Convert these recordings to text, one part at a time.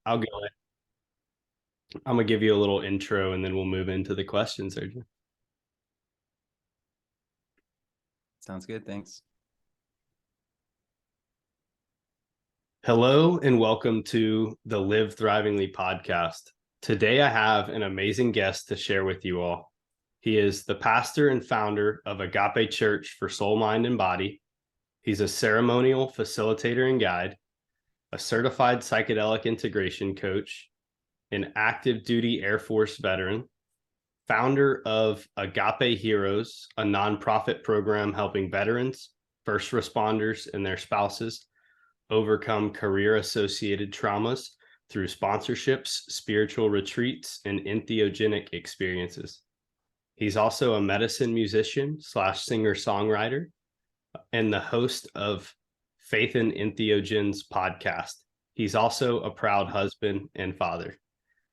I'll go ahead. I'm gonna give you a little intro and then we'll move into the questions, Sergio. Sounds good. Thanks. Hello and welcome to the Live Thrivingly podcast. Today I have an amazing guest to share with you all. He is the pastor and founder of Agape Church for Soul, Mind, and Body. He's a ceremonial facilitator and guide, a certified psychedelic integration coach, an active duty Air Force veteran, founder of Agape Heroes, a nonprofit program helping veterans, first responders, and their spouses overcome career-associated traumas through sponsorships, spiritual retreats, and entheogenic experiences. He's also a medicine musician / singer-songwriter and the host of Faith in Entheogen's podcast. He's also a proud husband and father.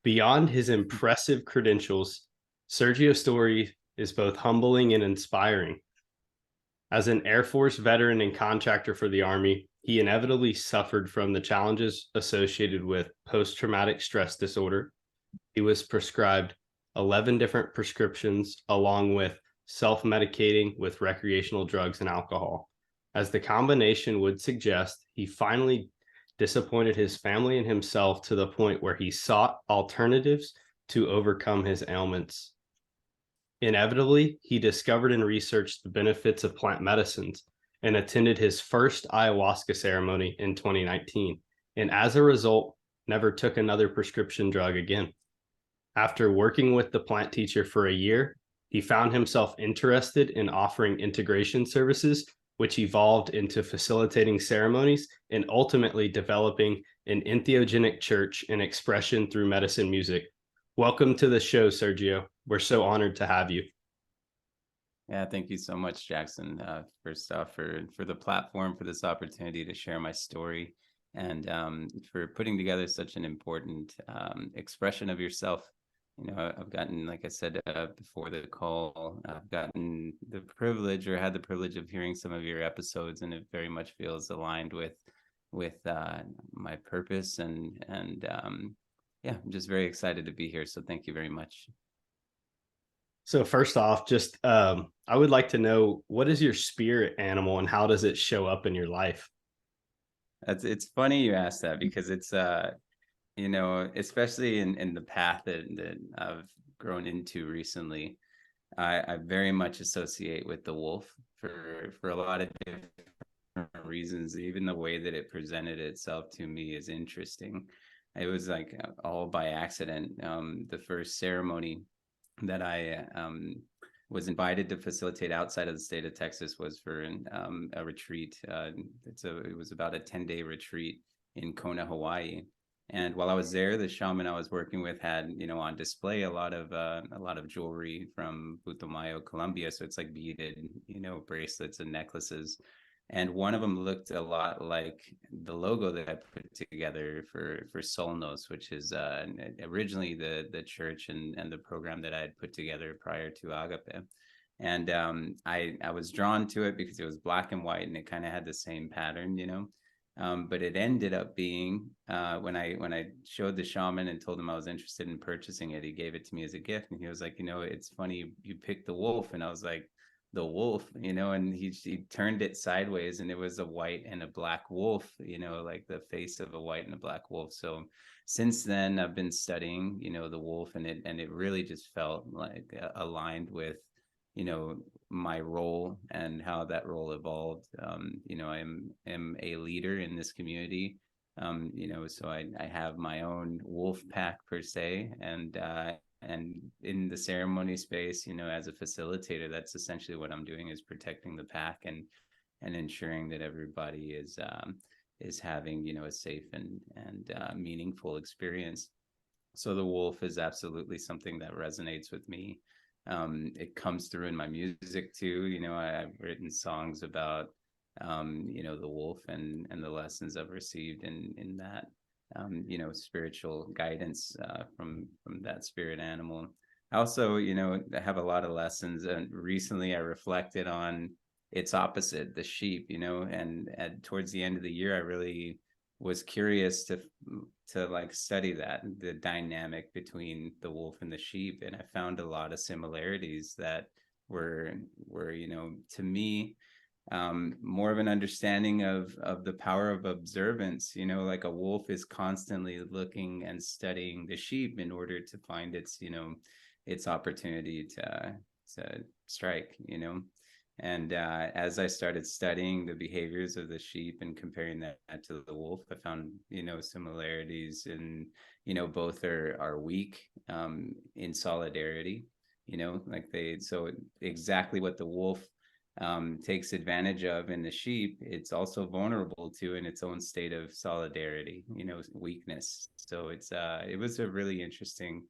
Beyond his impressive credentials, Sergio's story is both humbling and inspiring. As an Air Force veteran and contractor for the Army, he inevitably suffered from the challenges associated with post-traumatic stress disorder. He was prescribed 11 different prescriptions, along with self-medicating with recreational drugs and alcohol. As the combination would suggest, he finally disappointed his family and himself to the point where he sought alternatives to overcome his ailments. Inevitably, he discovered and researched the benefits of plant medicines and attended his first ayahuasca ceremony in 2019, and as a result, never took another prescription drug again. After working with the plant teacher for a year, he found himself interested in offering integration services, which evolved into facilitating ceremonies and ultimately developing an entheogenic church and expression through medicine music. Welcome to the show, Sergio. We're so honored to have you. Yeah, thank you so much, Jackson. First off, for the platform, for this opportunity to share my story, and for putting together such an important expression of yourself. You know, I've gotten, like I said before the call, I've gotten the privilege, or had the privilege, of hearing some of your episodes, and it very much feels aligned with my purpose, and yeah, I'm just very excited to be here. So thank you very much. So first off, just I would like to know, what is your spirit animal and how does it show up in your life? It's funny you asked that, because it's you know, especially in the path that I've grown into recently, I very much associate with the wolf for a lot of different reasons. Even the way that it presented itself to me is interesting. It was like all by accident. The first ceremony that I was invited to facilitate outside of the state of Texas was for a retreat. It was about a 10-day retreat in Kona, Hawaii. And while I was there, the shaman I was working with had, you know, on display a lot of jewelry from Putumayo, Colombia. So it's like beaded, you know, bracelets and necklaces. And one of them looked a lot like the logo that I put together for Solnos, which is originally the church and the program that I had put together prior to Agape. And I was drawn to it because it was black and white, and it kind of had the same pattern, you know. But it ended up being, when I showed the shaman and told him I was interested in purchasing it, he gave it to me as a gift. And he was like, you know, it's funny you picked the wolf. And I was like, the wolf, you know, and he turned it sideways, and it was a white and a black wolf, you know, like the face of a white and a black wolf. So since then I've been studying, you know, the wolf, and it really just felt like aligned with, you know, my role and how that role evolved. You know, I am a leader in this community, you know, so I have my own wolf pack per se, and in the ceremony space, you know, as a facilitator, that's essentially what I'm doing, is protecting the pack and ensuring that everybody is having, you know, a safe and meaningful experience. So the wolf is absolutely something that resonates with me. It comes through in my music too. You know, I've written songs about, you know, the wolf and the lessons I've received in that. You know, spiritual guidance from that spirit animal. I also, you know, have a lot of lessons, and recently I reflected on its opposite, the sheep, you know, and towards the end of the year, I really was curious to like study that, the dynamic between the wolf and the sheep, and I found a lot of similarities that were to me, more of an understanding of the power of observance. Like a wolf is constantly looking and studying the sheep in order to find its opportunity to strike. And as I started studying the behaviors of the sheep and comparing that to the wolf, I found similarities in both are weak in solidarity. Like so exactly what the wolf takes advantage of in the sheep, it's also vulnerable to in its own state of solidarity, weakness. So it was a really interesting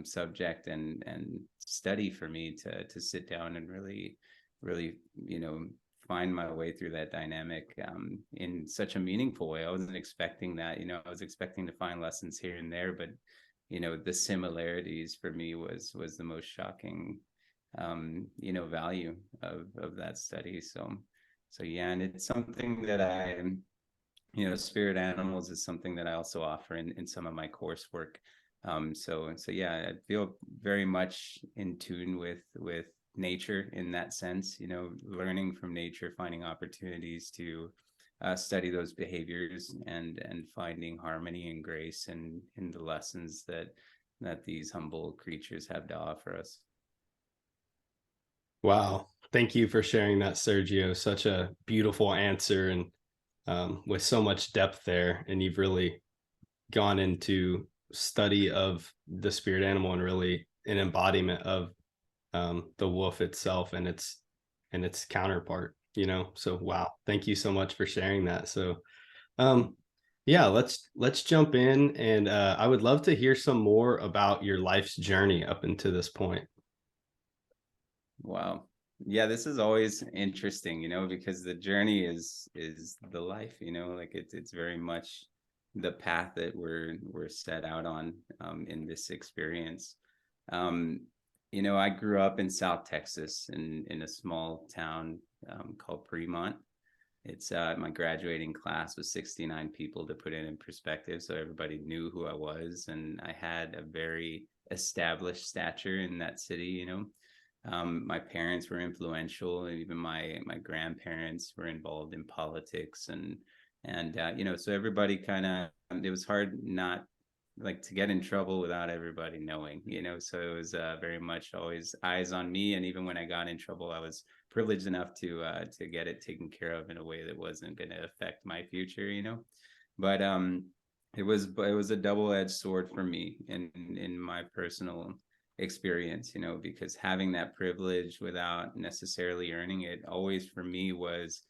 subject and study for me to sit down and really find my way through that dynamic in such a meaningful way. I wasn't expecting that. I was expecting to find lessons here and there, but the similarities for me was the most shocking value of that study. So yeah, and it's something that I spirit animals is something that I also offer in some of my coursework. So yeah, I feel very much in tune with nature in that sense, learning from nature, finding opportunities to study those behaviors and finding harmony and grace in the lessons that these humble creatures have to offer us. Wow. Thank you for sharing that, Sergio. Such a beautiful answer, and with so much depth there. And you've really gone into study of the spirit animal and really an embodiment of the wolf itself and its counterpart. So wow, thank you so much for sharing that. So yeah, let's jump in, and I would love to hear some more about your life's journey up until this point. Wow. Yeah, this is always interesting, because the journey is the life, like it's very much the path that we're set out on in this experience. I grew up in South Texas in a small town called Fremont. It's my graduating class was 69 people, to put it in perspective, so everybody knew who I was, and I had a very established stature in that city. My parents were influential, and even my grandparents were involved in politics, and so everybody it was hard not like to get in trouble without everybody knowing, so it was very much always eyes on me. And even when I got in trouble, I was privileged enough to get it taken care of in a way that wasn't going to affect my future, but it was a double-edged sword for me in my personal experience, because having that privilege without necessarily earning it always for me was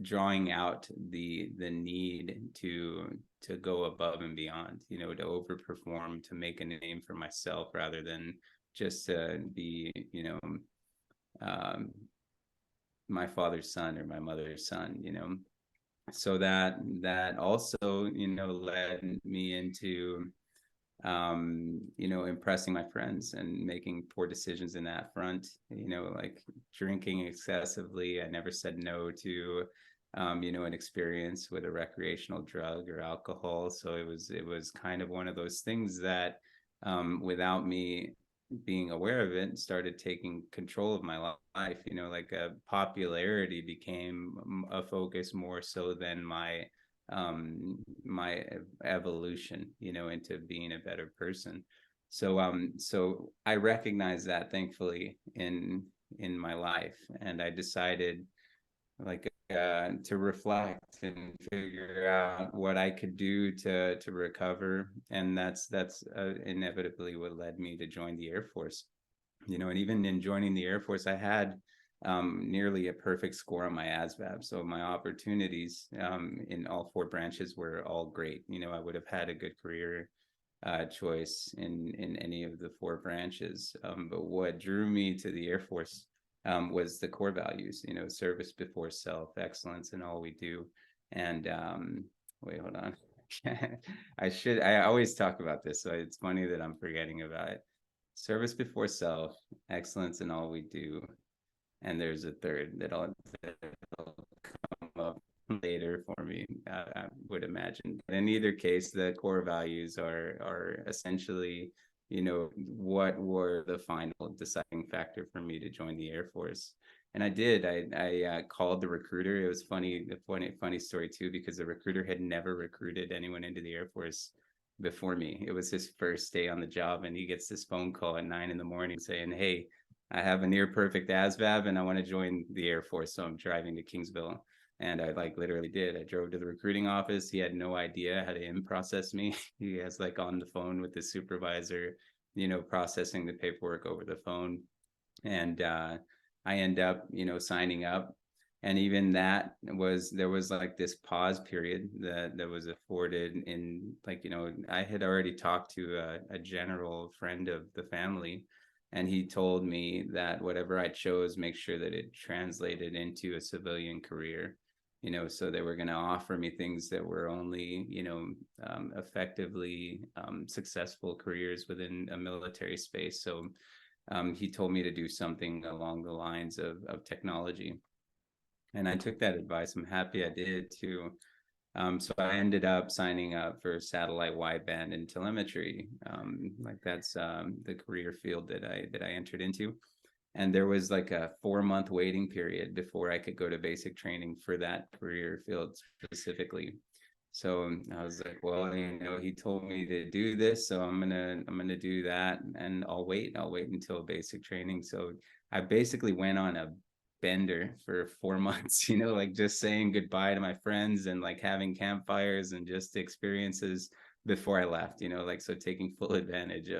drawing out the need to go above and beyond, to overperform, to make a name for myself rather than just to be, my father's son or my mother's son, so that also, led me into impressing my friends and making poor decisions in that front, like drinking excessively. I never said no to, an experience with a recreational drug or alcohol. So it was kind of one of those things that, without me being aware of it, started taking control of my life, like popularity became a focus more so than my evolution, into being a better person. So I recognize that, thankfully, in my life, and I decided to reflect and figure out what I could do to recover, and that's inevitably what led me to join the Air Force. And even in joining the Air Force, I had nearly a perfect score on my ASVAB. So my opportunities in all four branches were all great. I would have had a good career choice in any of the four branches. But what drew me to the Air Force was the core values, service before self, excellence in all we do. And wait, hold on. I always talk about this, so it's funny that I'm forgetting about it. Service before self, excellence in all we do. And there's a third that'll come up later for me, I would imagine. But in either case, the core values are essentially, what were the final deciding factor for me to join the Air Force. And I did. I called the recruiter. It was funny story too, because the recruiter had never recruited anyone into the Air Force before me. It was his first day on the job, and he gets this phone call at 9 a.m. saying, "Hey, I have a near perfect ASVAB and I want to join the Air Force, so I'm driving to Kingsville." And I literally did. I drove to the recruiting office. He had no idea how to in-process me. He has on the phone with the supervisor, processing the paperwork over the phone. And I end up, signing up. And even there was this pause period that was afforded in I had already talked to a general friend of the family, and he told me that whatever I chose, make sure that it translated into a civilian career. So they were going to offer me things that were only, effectively successful careers within a military space. So he told me to do something along the lines of technology. And I took that advice. I'm happy I did too. So I ended up signing up for satellite wideband and telemetry. That's the career field that I entered into. And there was a 4-month waiting period before I could go to basic training for that career field specifically. So I was like, well, he told me to do this, so I'm gonna do that, and I'll wait until basic training. So I basically went on a bender for 4 months, just saying goodbye to my friends and having campfires and just experiences before I left, so taking full advantage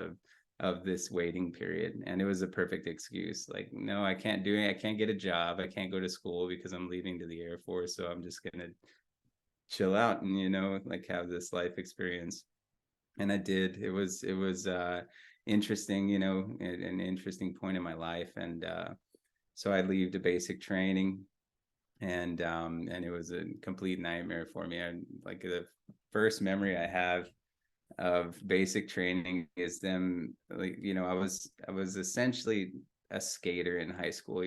of this waiting period. And it was a perfect excuse. No, I can't do it. I can't get a job. I can't go to school because I'm leaving to the Air Force. So I'm just going to chill out and, have this life experience. And I did. It was interesting, an interesting point in my life. And so I leave to basic training, and it was a complete nightmare for me. The first memory I have of basic training is them I was essentially a skater in high school,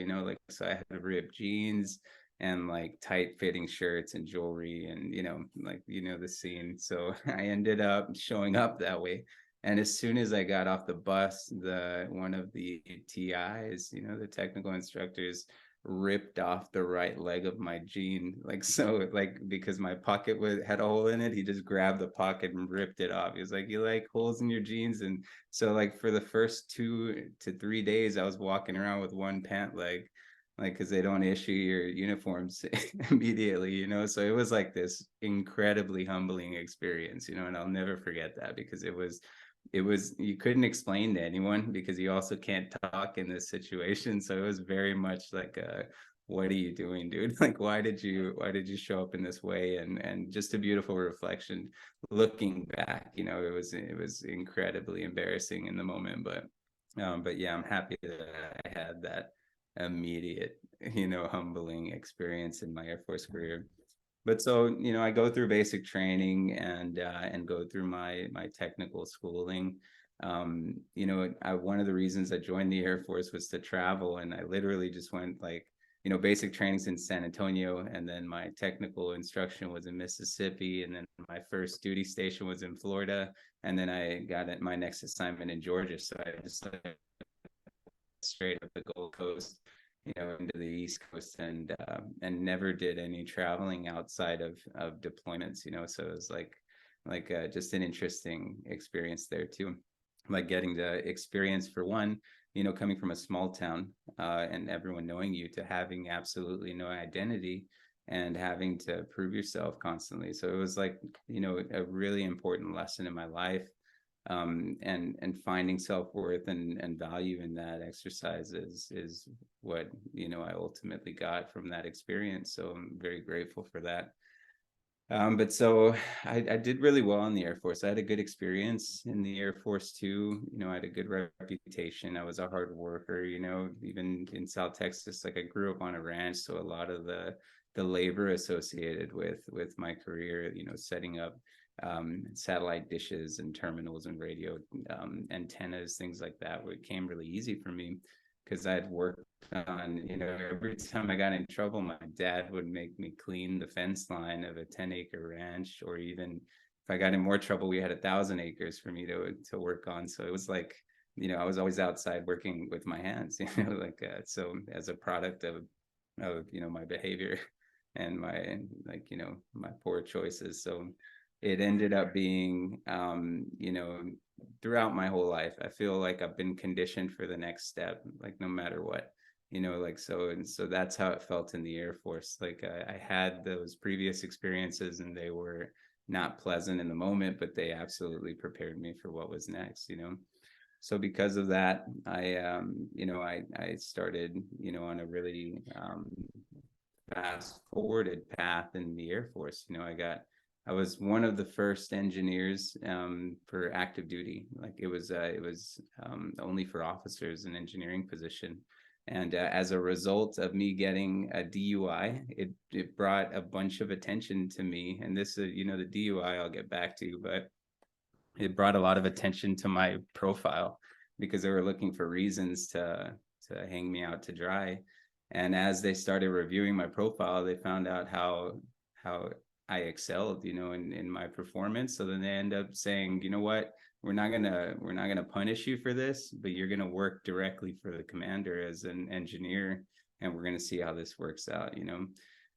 so I had ripped jeans and tight fitting shirts and jewelry, and the scene. So I ended up showing up that way. And as soon as I got off the bus, one of the TIs, the technical instructors, ripped off the right leg of my jean, because my pocket had a hole in it. He just grabbed the pocket and ripped it off. He was like, "You like holes in your jeans?" And so for the first 2 to 3 days, I was walking around with one pant leg, because they don't issue your uniforms immediately, so it was this incredibly humbling experience, and I'll never forget that, because it was you couldn't explain to anyone, because you also can't talk in this situation. So it was very much what are you doing, dude? Why did you show up in this way? And just a beautiful reflection looking back. It was incredibly embarrassing in the moment, but yeah, I'm happy that I had that immediate, humbling experience in my Air Force career. But so, I go through basic training and go through my technical schooling. One of the reasons I joined the Air Force was to travel, and I literally just went basic training's in San Antonio, and then my technical instruction was in Mississippi, and then my first duty station was in Florida, and then I got my next assignment in Georgia. So I just straight up the Gold Coast, into the East Coast, and never did any traveling outside of deployments, so it was just an interesting experience there too, getting to experience, for one, coming from a small town and everyone knowing you, to having absolutely no identity and having to prove yourself constantly. So it was a really important lesson in my life. And finding self-worth and value in that exercise is what I ultimately got from that experience. So I'm very grateful for that. But so I did really well in the Air Force. I had a good experience in the Air Force too. I had a good reputation. I was a hard worker, even in South Texas. I grew up on a ranch, so a lot of the labor associated with my career, setting up satellite dishes and terminals and radio antennas, things like that, where it came really easy for me. because I'd worked on, every time I got in trouble, my dad would make me clean the fence line of a 10-acre ranch, or even if I got in more trouble, we had 1,000 acres for me to work on. So it was like, I was always outside working with my hands, like so as a product of my behavior and my, like, my poor choices. So it ended up being, throughout my whole life, I feel like I've been conditioned for the next step, like no matter what, like, so, and so that's how it felt in the Air Force. Like I had those previous experiences and they were not pleasant in the moment, but they absolutely prepared me for what was next. So because of that, I started, on a really fast forwarded path in the Air Force. I was one of the first engineers for active duty. Like it was only for officers, an engineering position. And as a result of me getting a DUI, it brought a bunch of attention to me. And this, the DUI I'll get back to, but it brought a lot of attention to my profile because they were looking for reasons to hang me out to dry. And as they started reviewing my profile, they found out how I excelled, in my performance. So then they end up saying, you know what, we're not gonna punish you for this, but you're gonna work directly for the commander as an engineer, and we're gonna see how this works out.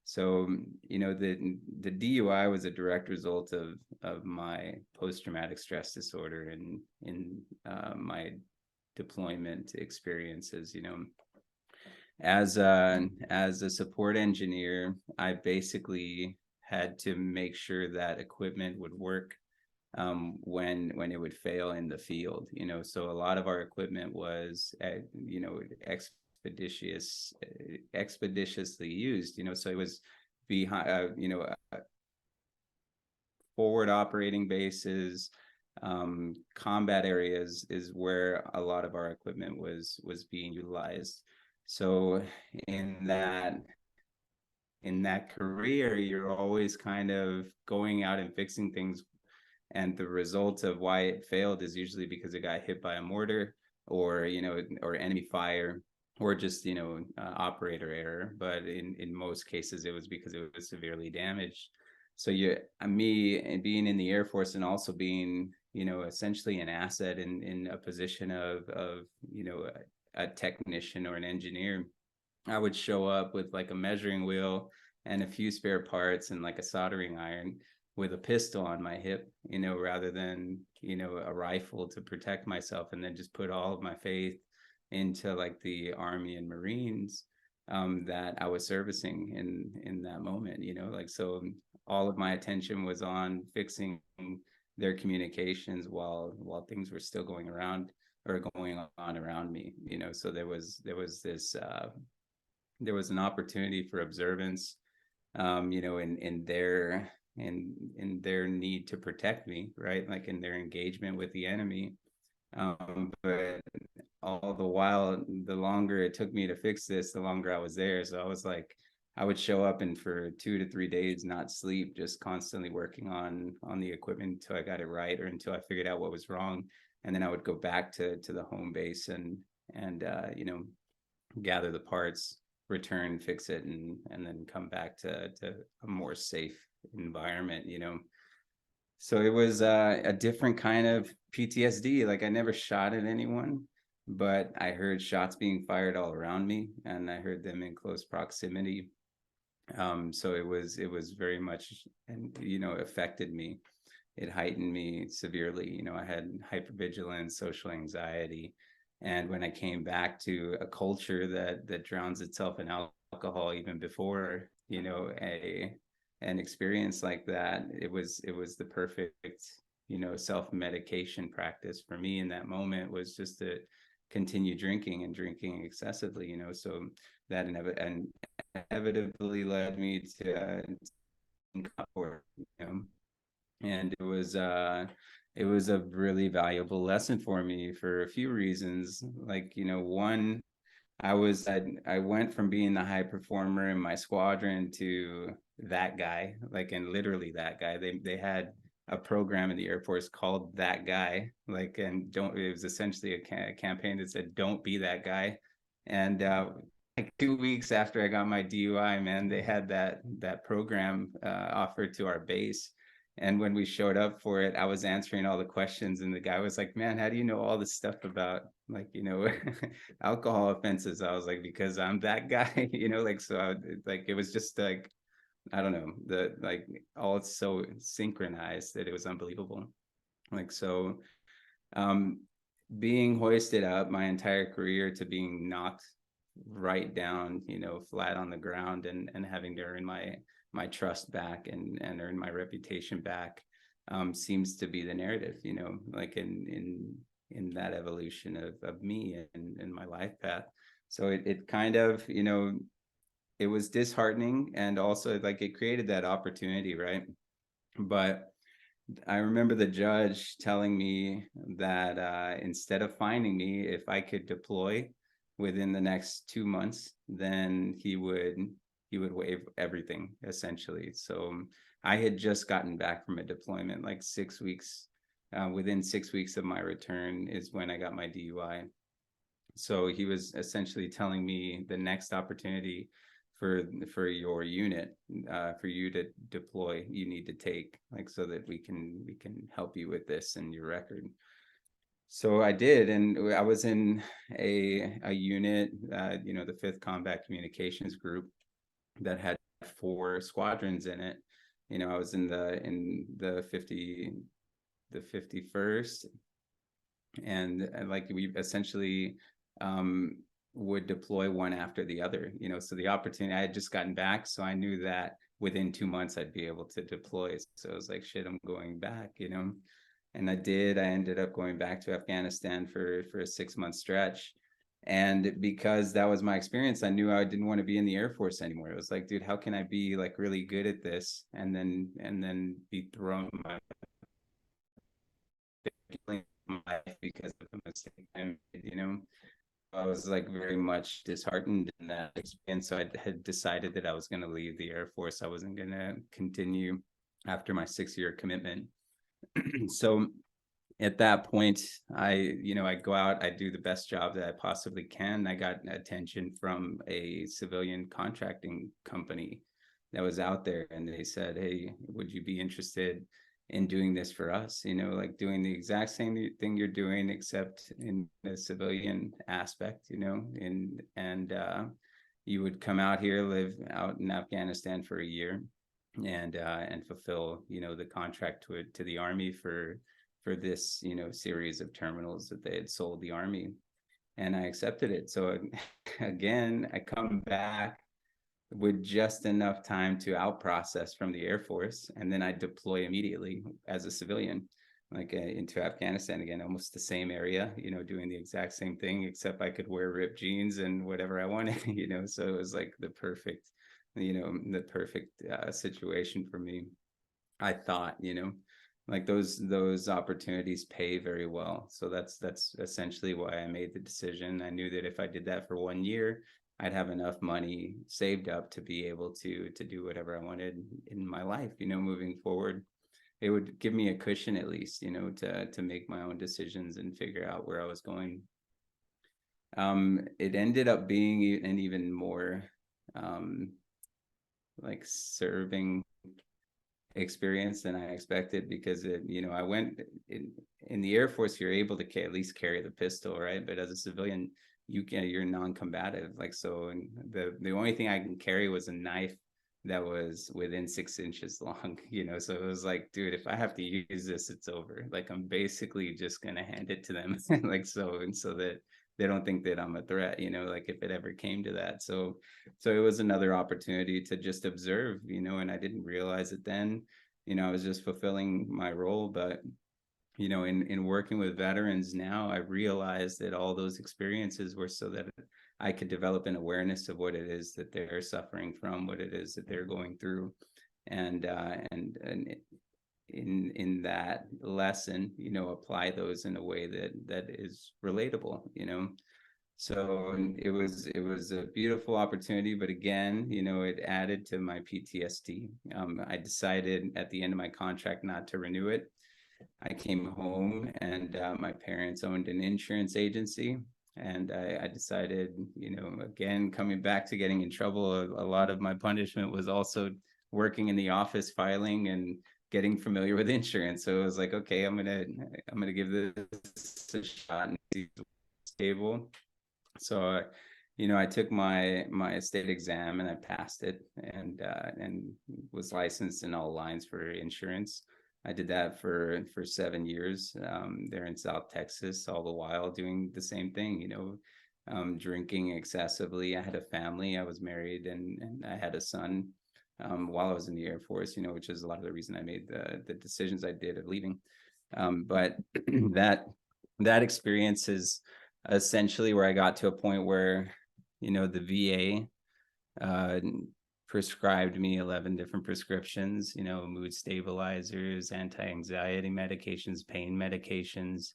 So, the DUI was a direct result of my post-traumatic stress disorder and in my deployment experiences. As a support engineer, I basically had to make sure that equipment would work when it would fail in the field. So a lot of our equipment was expeditiously used. So it was behind forward operating bases, combat areas is where a lot of our equipment was being utilized. So in that career, you're always kind of going out and fixing things, and the result of why it failed is usually because it got hit by a mortar or or enemy fire, or just operator error. But in most cases it was because it was severely damaged. So me being in the Air Force and also being essentially an asset in a position of a technician or an engineer, I would show up with like a measuring wheel and a few spare parts and like a soldering iron with a pistol on my hip, rather than, a rifle to protect myself, and then just put all of my faith into like the Army and Marines that I was servicing in that moment, like, so all of my attention was on fixing their communications while things were still going around or going on around me, so there was this there was an opportunity for observance, in their need to protect me, right? Like in their engagement with the enemy. But all the while, the longer it took me to fix this, the longer I was there. So I was like, I would show up and for 2 to 3 days not sleep, just constantly working on the equipment until I got it right, or until I figured out what was wrong. And then I would go back to the home base and gather the parts, return, fix it, and then come back to a more safe environment. So it was a different kind of PTSD. Like I never shot at anyone, but I heard shots being fired all around me, and I heard them in close proximity. So it was very much, and affected me. It heightened me severely. I had hypervigilance, social anxiety. And when I came back to a culture that drowns itself in alcohol, even before, an experience like that, it was the perfect, self-medication practice for me in that moment, was just to continue drinking and drinking excessively, so that inevitably led me to and it was a really valuable lesson for me for a few reasons. Like, one, I went from being the high performer in my squadron to that guy, like, and literally that guy. They had a program in the Air Force called That Guy, like, and it was essentially a campaign that said, don't be that guy. And like 2 weeks after I got my DUI, man, they had that program offered to our base. And when we showed up for it, I was answering all the questions, and the guy was like, "Man, how do you know all this stuff about, like, alcohol offenses?" I was like, "Because I'm that guy," like, so like, it was just like, I don't know, like, all so synchronized that it was unbelievable. Like, so um being hoisted up my entire career to being knocked right down, flat on the ground, and having to earn my trust back, and earn my reputation back, seems to be the narrative, like in that evolution of me and my life path. So it kind of, it was disheartening, and also like it created that opportunity, right? But I remember the judge telling me that instead of fining me, if I could deploy within the next 2 months, then he would waive everything, essentially. So I had just gotten back from a deployment, like 6 weeks. Within 6 weeks of my return is when I got my DUI. So he was essentially telling me the next opportunity for your unit, for you to deploy, you need to take, like, so that we can help you with this and your record. So I did, and I was in a unit, the 5th Combat Communications Group, that had 4 squadrons in it. I was in the 51st, and like, we essentially would deploy one after the other. So the opportunity, I had just gotten back, so I knew that within 2 months I'd be able to deploy. So I was like, shit, I'm going back, and I did. I ended up going back to Afghanistan for a 6-month stretch. And because that was my experience, I knew I didn't want to be in the Air Force anymore. It was like, dude, how can I be like really good at this and then be thrown my life because of a mistake I made. I was like very much disheartened in that experience. So I had decided that I was going to leave the Air Force. I wasn't going to continue after my 6-year commitment. So at that point, I go out, I do the best job that I possibly can. I got attention from a civilian contracting company that was out there, and they said, "Hey, would you be interested in doing this for us? Like doing the exact same thing you're doing, except in the civilian aspect, and you would come out here, live out in Afghanistan for a year, and fulfill, the contract to the Army for this, series of terminals that they had sold the Army." And I accepted it. So again, I come back with just enough time to out process from the Air Force, and then I deploy immediately as a civilian, like into Afghanistan again, almost the same area, doing the exact same thing, except I could wear ripped jeans and whatever I wanted, so it was like the perfect situation for me. I thought, like those opportunities pay very well. So that's essentially why I made the decision. I knew that if I did that for 1 year, I'd have enough money saved up to be able to do whatever I wanted in my life, moving forward. It would give me a cushion, at least, to make my own decisions and figure out where I was going. It ended up being an even more like serving experience than I expected, because I went in the Air Force, you're able to at least carry the pistol, right? But as a civilian, you're non-combative. Like, so the only thing I can carry was a knife that was within 6 inches long, so it was like, dude, if I have to use this, it's over. Like, I'm basically just gonna hand it to them, like, so that they don't think that I'm a threat, like if it ever came to that. So it was another opportunity to just observe, and I didn't realize it then. I was just fulfilling my role. But in working with veterans now, I realized that all those experiences were so that I could develop an awareness of what it is that they're suffering from, what it is that they're going through, and in that lesson, apply those in a way that is relatable. So it was a beautiful opportunity, but again, it added to my PTSD. I decided at the end of my contract not to renew it. I came home, and my parents owned an insurance agency, And I decided, again, coming back to getting in trouble, a lot of my punishment was also working in the office, filing and getting familiar with insurance. So it was like, okay, I'm gonna give this a shot and see if it's stable. So I took my state exam and I passed it, and was licensed in all lines for insurance. I did that for 7 years there in South Texas, all the while doing the same thing, drinking excessively. I had a family, I was married, and I had a son while I was in the Air Force, which is a lot of the reason I made the decisions I did of leaving. But that experience is essentially where I got to a point where, the VA prescribed me 11 different prescriptions, mood stabilizers, anti-anxiety medications, pain medications.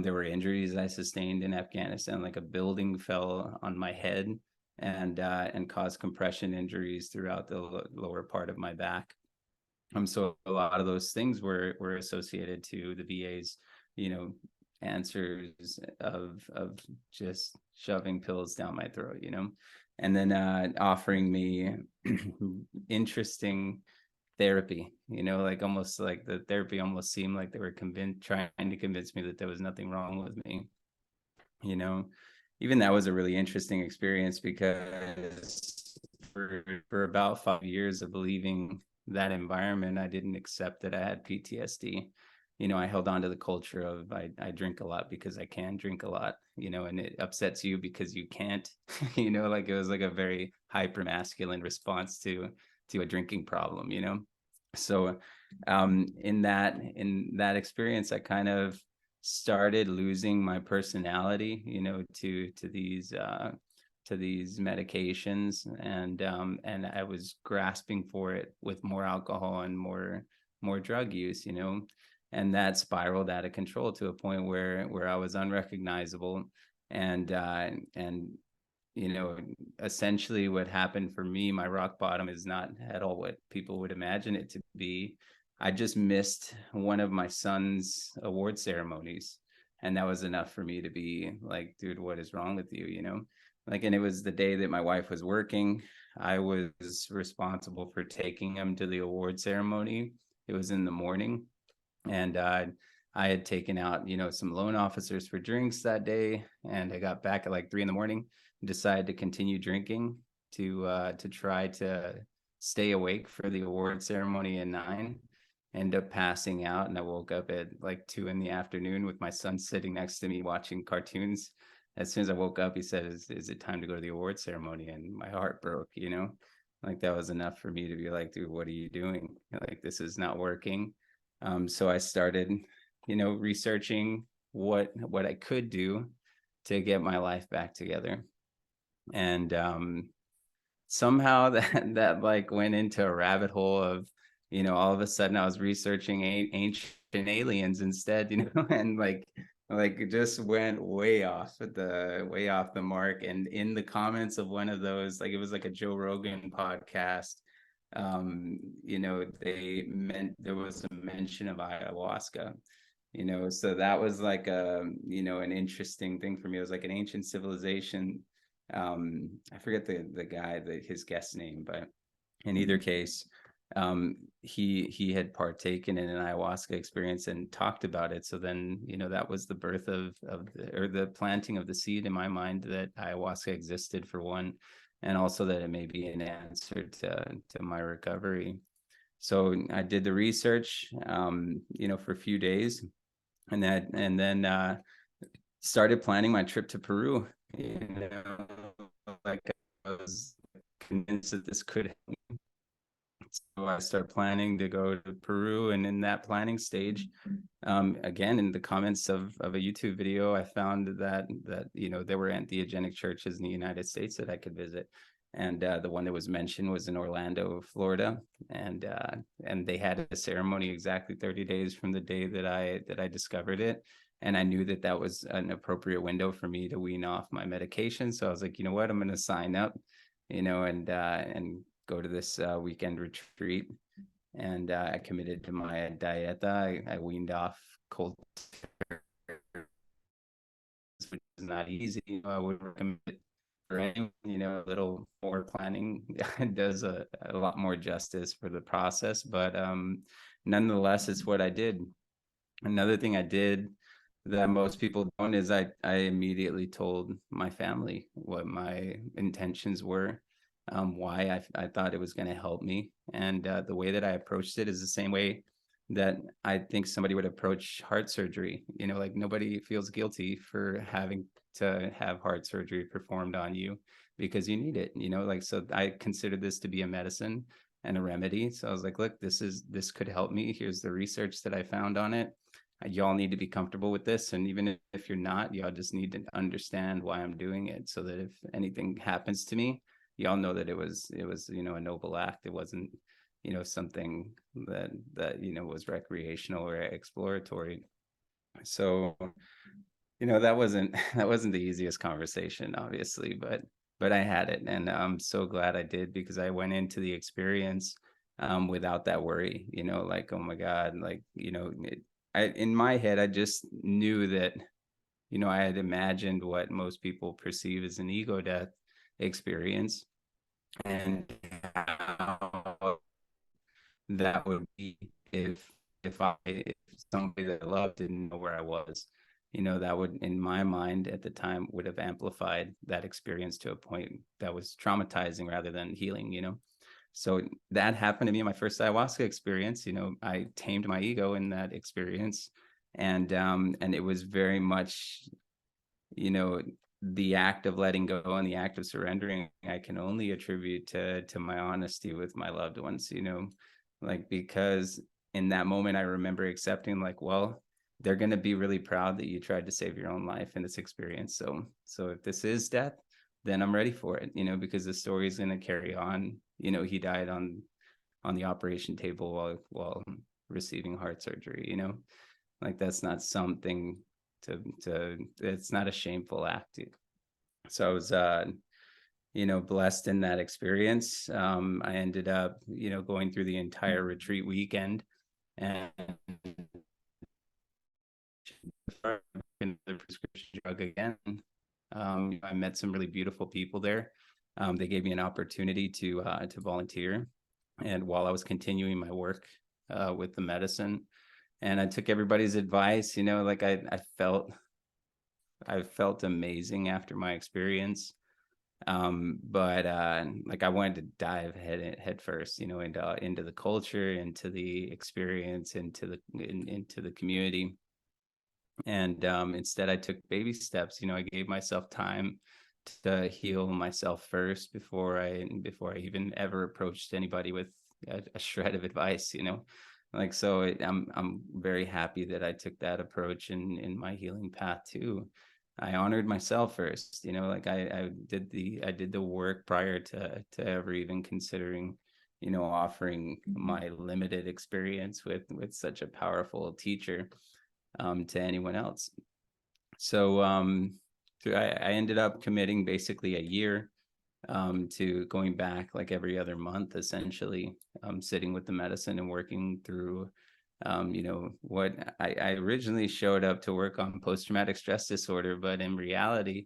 There were injuries I sustained in Afghanistan, like a building fell on my head and caused compression injuries throughout the lower part of my back. So a lot of those things were associated to the VA's, answers of just shoving pills down my throat, and then offering me interesting therapy, like almost like the therapy almost seemed like they were trying to convince me that there was nothing wrong with me. Even that was a really interesting experience, because for about 5 years of believing that environment, I didn't accept that I had PTSD. I held on to the culture of I drink a lot because I can drink a lot, and it upsets you because you can't, like it was like a very hyper masculine response to a drinking problem, So in that experience, I kind of started losing my personality, to these medications, and I was grasping for it with more alcohol and more drug use, and that spiraled out of control to a point where I was unrecognizable, and essentially what happened for me, my rock bottom is not at all what people would imagine it to be. I just missed one of my son's award ceremonies, and that was enough for me to be like, dude, what is wrong with you? And it was the day that my wife was working. I was responsible for taking him to the award ceremony. It was in the morning, and I had taken out, some loan officers for drinks that day, and I got back at like 3 a.m, decided to continue drinking to try to stay awake for the award ceremony at 9. End up passing out, and I woke up at like 2 p.m. with my son sitting next to me watching cartoons. As soon as I woke up, he said, is it time to go to the award ceremony? And my heart broke, like that was enough for me to be like, dude, what are you doing? Like, this is not working. So I started, researching what I could do to get my life back together. And somehow that like went into a rabbit hole of, all of a sudden I was researching ancient aliens instead, and like it just went way off the mark. And in the comments of one of those, like it was like a Joe Rogan podcast, there was a mention of ayahuasca, so that was like an interesting thing for me. It was like an ancient civilization. I forget the guy, his guest name, but in either case, he had partaken in an ayahuasca experience and talked about it. So then, that was the birth or the planting of the seed in my mind that ayahuasca existed, for one, and also that it may be an answer to my recovery. So I did the research, for a few days, and then started planning my trip to Peru. Like I was convinced that this could happen. So I started planning to go to Peru, and in that planning stage, again, in the comments of a YouTube video, I found that there were entheogenic churches in the United States that I could visit, and the one that was mentioned was in Orlando, Florida, and they had a ceremony exactly 30 days from the day that I discovered it. And I knew that was an appropriate window for me to wean off my medication. So I was like, you know what, I'm going to sign up, and go to this weekend retreat. And I committed to my dieta. I weaned off cold, which not easy. I would recommend it for anyone. A little more planning does a lot more justice for the process, but nonetheless, it's what I did. Another thing I did that most people don't is I immediately told my family what my intentions were, why I thought it was going to help me. And the way that I approached it is the same way that I think somebody would approach heart surgery. Like nobody feels guilty for having to have heart surgery performed on you because you need it, like, so I consider this to be a medicine and a remedy. So I was like, look, this could help me. Here's the research that I found on it. Y'all need to be comfortable with this, and even if you're not, y'all just need to understand why I'm doing it, so that if anything happens to me, y'all know that it was a noble act. It wasn't something that was recreational or exploratory. So that wasn't the easiest conversation, obviously, but I had it, and I'm so glad I did, because I went into the experience without that worry, like, oh my God, like, in my head, I just knew that, I had imagined what most people perceive as an ego death experience, and how that would be if somebody that I loved didn't know where I was. That would, in my mind at the time, would have amplified that experience to a point that was traumatizing rather than healing. So that happened to me in my first ayahuasca experience. I tamed my ego in that experience, and it was very much, the act of letting go and the act of surrendering, I can only attribute to my honesty with my loved ones. Like, because in that moment, I remember accepting, like, well, they're going to be really proud that you tried to save your own life in this experience. So if this is death, then I'm ready for it, because the story is going to carry on. He died on the operation table while receiving heart surgery, like, that's not something to it's not a shameful act. So I was, blessed in that experience. I ended up, going through the entire retreat weekend, and the prescription drug again. I met some really beautiful people there. They gave me an opportunity to volunteer, and while I was continuing my work with the medicine, and I took everybody's advice. Like, I felt amazing after my experience. But like, I wanted to dive head first, into the culture, into the experience, into the community. And instead, I took baby steps. I gave myself time to heal myself first before I even ever approached anybody with a shred of advice. Like, so I'm very happy that I took that approach in my healing path too. I honored myself first. Like, I did the work prior to ever even considering, offering my limited experience with such a powerful teacher to anyone else. So I ended up committing basically a year to going back like every other month, essentially, sitting with the medicine and working through, what I originally showed up to work on post-traumatic stress disorder, but in reality,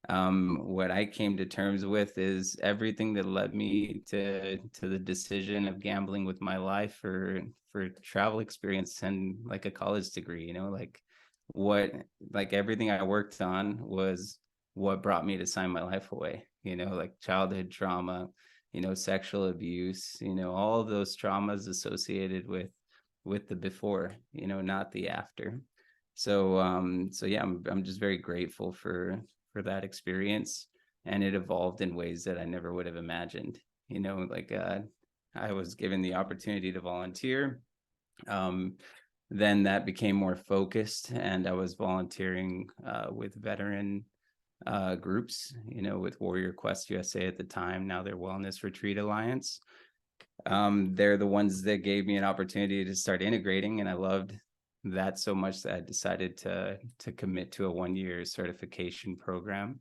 what I came to terms with is everything that led me to the decision of gambling with my life for travel experience and like a college degree. Like everything I worked on was what brought me to sign my life away. Like childhood trauma, sexual abuse, all of those traumas associated with the before, not the after. So yeah, I'm just very grateful for that experience, and it evolved in ways that I never would have imagined. Like I was given the opportunity to volunteer. Then that became more focused, and I was volunteering with veteran groups, with Warrior Quest USA at the time, now their Wellness Retreat Alliance. They're the ones that gave me an opportunity to start integrating, and I loved that so much that I decided to commit to a 1-year certification program.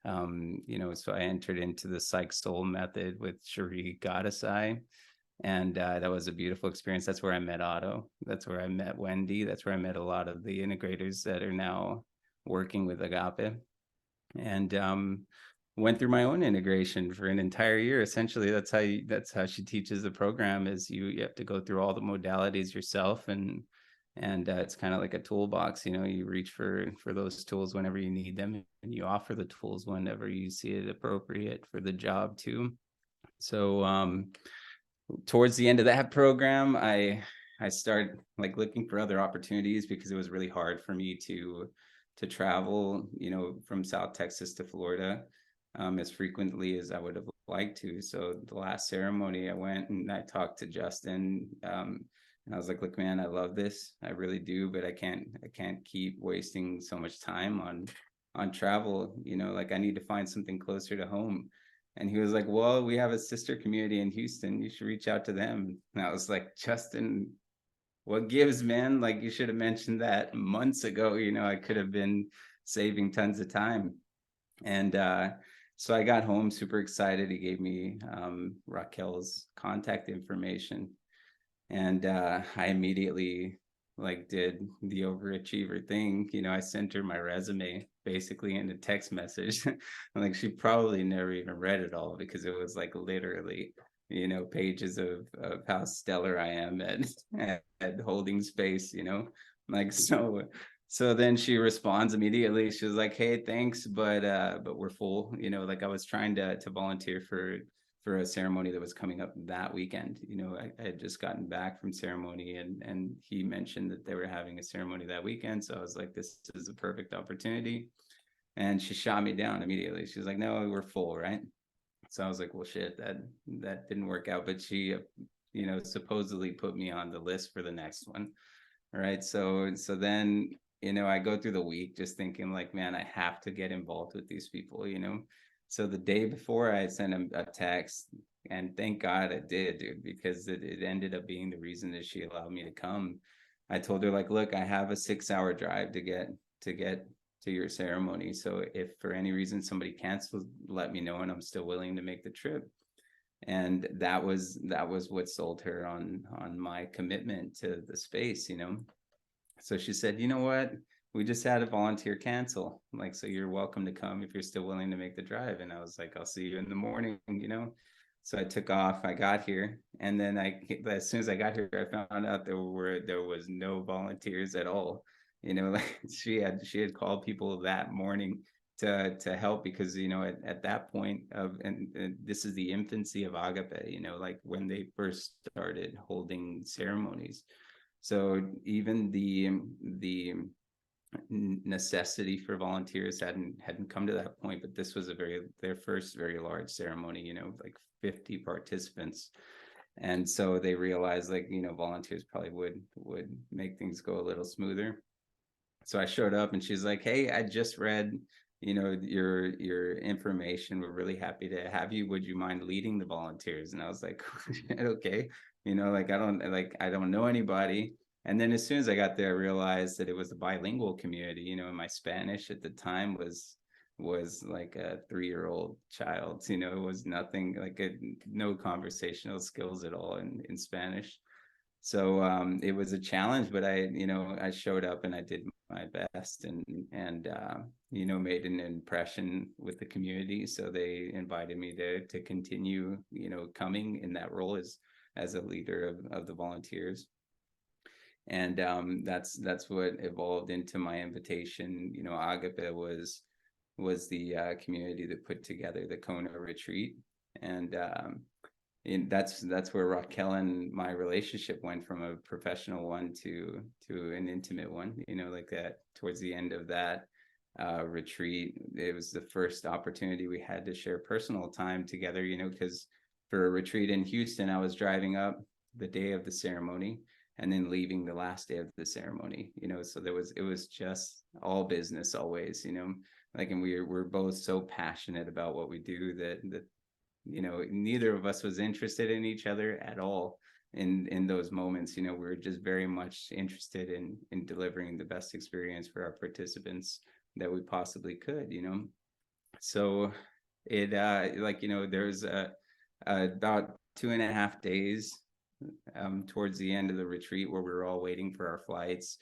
So I entered into the Psych Soul method with Shri Gadasai, and that was a beautiful experience. That's where I met Otto. That's where I met Wendy. That's where I met a lot of the integrators that are now working with Agape, and went through my own integration for an entire year. Essentially, that's how she teaches the program, is you have to go through all the modalities yourself, and it's kind of like a toolbox. You reach for those tools whenever you need them, and you offer the tools whenever you see it appropriate for the job too. So towards the end of that program, I started like looking for other opportunities, because it was really hard for me to travel, from South Texas to Florida as frequently as I would have liked to. So the last ceremony, I went and I talked to Justin, and I was like, look, man, I love this, I really do, but I can't keep wasting so much time on travel. Like, I need to find something closer to home. And he was like, well, we have a sister community in Houston, you should reach out to them. And I was like, Justin, what gives, man? Like, you should have mentioned that months ago. I could have been saving tons of time. And so I got home super excited. He gave me Raquel's contact information. And I immediately like did the overachiever thing. I sent her my resume basically in a text message. Like, she probably never even read it all, because it was like literally, pages of how stellar I am at holding space, like, so then she responds immediately. She was like, hey, thanks, but we're full. Like, I was trying to volunteer for a ceremony that was coming up that weekend. I had just gotten back from ceremony, and he mentioned that they were having a ceremony that weekend. So I was like, this is a perfect opportunity. And she shot me down immediately. She was like, no, we're full, right? So I was like, well, shit, that didn't work out. But she, supposedly put me on the list for the next one. All right. So then, I go through the week just thinking like, man, I have to get involved with these people. So the day before, I sent him a text, and thank God I did, dude, because it ended up being the reason that she allowed me to come. I told her, like, look, I have a 6-hour drive to get to your ceremony. So if for any reason somebody cancels, let me know, and I'm still willing to make the trip. And that was what sold her on my commitment to the space. So she said, you know what? We just had a volunteer cancel. Like, so you're welcome to come if you're still willing to make the drive. And I was like, I'll see you in the morning, So I took off. I got here, and then as soon as I got here, I found out there was no volunteers at all. Like, she had called people that morning to help, because at that point of, and this is the infancy of Agape, like when they first started holding ceremonies. So even the necessity for volunteers hadn't come to that point, but this was their first very large ceremony, like 50 participants. And so they realized, like, volunteers probably would make things go a little smoother. So I showed up, and she's like, hey, I just read your information, we're really happy to have you, would you mind leading the volunteers? And I was like, okay. Like, I don't know anybody. And then as soon as I got there, I realized that it was a bilingual community, and my Spanish at the time was like a 3-year-old child. It was nothing, like no conversational skills at all in Spanish. So it was a challenge, but I showed up and I did my best, and made an impression with the community. So they invited me to continue, coming in that role as a leader of the volunteers. And that's what evolved into my invitation. Agape was the community that put together the Conroe retreat, and that's where Raquel and my relationship went from a professional one to an intimate one. Like that, towards the end of that retreat, it was the first opportunity we had to share personal time together. Because for a retreat in Houston, I was driving up the day of the ceremony and then leaving the last day of the ceremony. So it was just all business always. Like, and we're both so passionate about what we do that neither of us was interested in each other at all in those moments. We were just very much interested in delivering the best experience for our participants that we possibly could. So it there's about 2.5 days towards the end of the retreat where we were all waiting for our flights.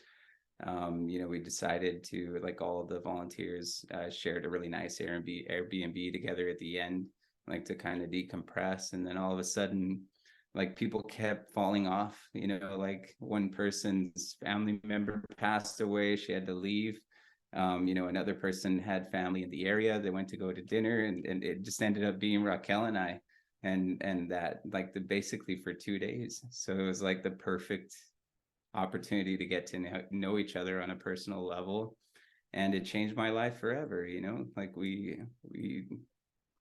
We decided to, like, all of the volunteers shared a really nice Airbnb together at the end, like to kind of decompress. And then all of a sudden, like, people kept falling off, like one person's family member passed away, she had to leave. Another person had family in the area, they went to go to dinner, and it just ended up being Raquel and I, and that, like, basically for 2 days. So it was like the perfect opportunity to get to know each other on a personal level, and it changed my life forever. Like, we're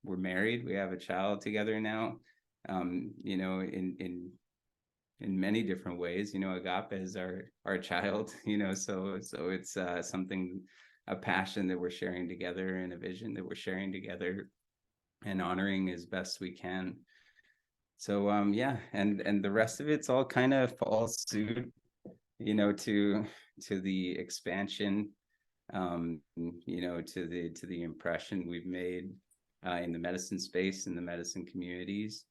married, we have a child together now, in many different ways. Agape is our child, so it's something, a passion that we're sharing together, and a vision that we're sharing together, and honoring as best we can. So yeah, and the rest of it's all kind of falls suit, to the expansion, to the impression we've made in the medicine space, in the medicine communities,